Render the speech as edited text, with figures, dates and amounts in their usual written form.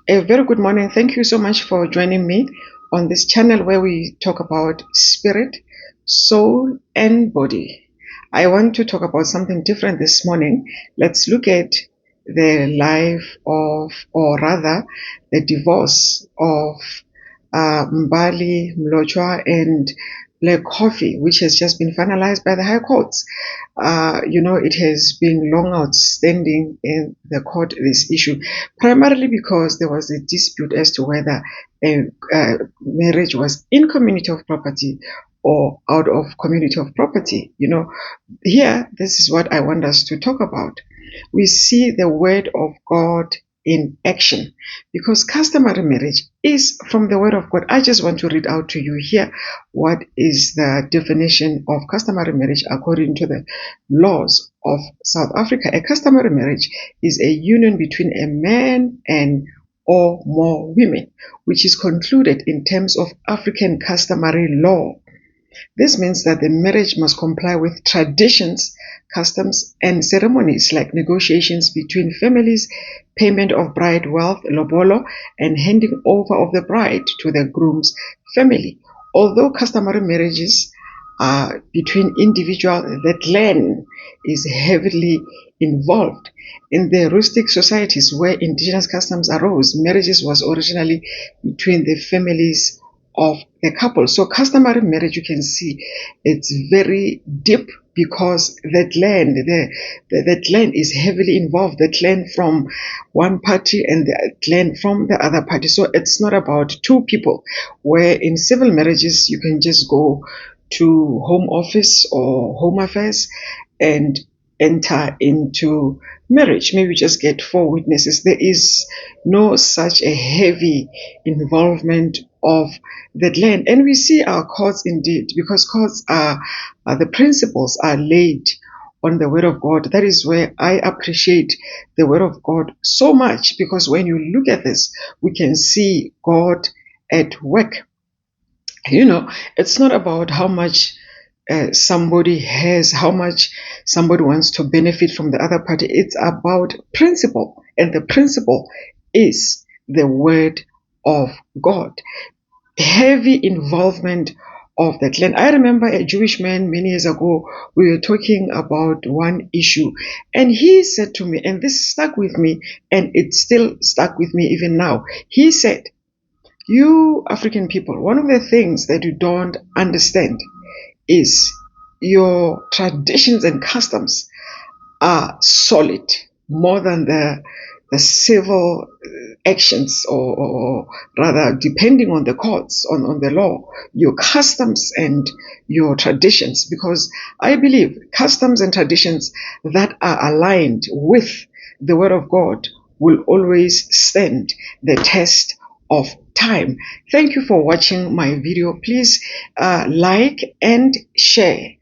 A very good morning. Thank you so much for joining me on this channel where we talk about spirit, soul, and body. I want to talk about something different this morning. Let's look at the life of, or rather, the divorce of Mbali, Mlotshwa, and Black Coffee, which has just been finalized by the High Courts. It has been long outstanding in the court, this issue, primarily because there was a dispute as to whether a marriage was in community of property or out of community of property. Here, this is what I want us to talk about. We see the word of God in action because customary marriage is from the word of God. I just want to read out to you here what is the definition of customary marriage according to the laws of South Africa. A customary marriage is a union between a man and or more women, which is concluded in terms of African customary law. This means that the marriage must comply with traditions, customs, and ceremonies like negotiations between families, payment of bride wealth, lobolo, and handing over of the bride to the groom's family. Although customary marriages are between individuals, the clan is heavily involved. In the rustic societies where indigenous customs arose, marriages was originally between the families of the couple. So customary marriage, you can see it's very deep because that land is heavily involved, the clan from one party and the clan from the other party. So it's not about two people, where in civil marriages you can just go to home office or home affairs and enter into marriage. Maybe just get four witnesses. There is no such a heavy involvement of that land. And we see our courts indeed, because courts are the principles are laid on the word of God. That is where I appreciate the word of God so much, because when you look at this, we can see God at work. It's not about how much somebody has, how much somebody wants to benefit from the other party. It's about principle, and the principle is the word of God. Heavy involvement of the clan. I remember a Jewish man many years ago, we were talking about one issue, and he said to me, and this stuck with me, and it still stuck with me even now. He said, "You African people, one of the things that you don't understand is your traditions and customs are solid more than the civil actions, or rather, depending on the courts, on the law, your customs and your traditions. Because I believe customs and traditions that are aligned with the word of God will always stand the test of time." Thank you for watching my video. Please like and share.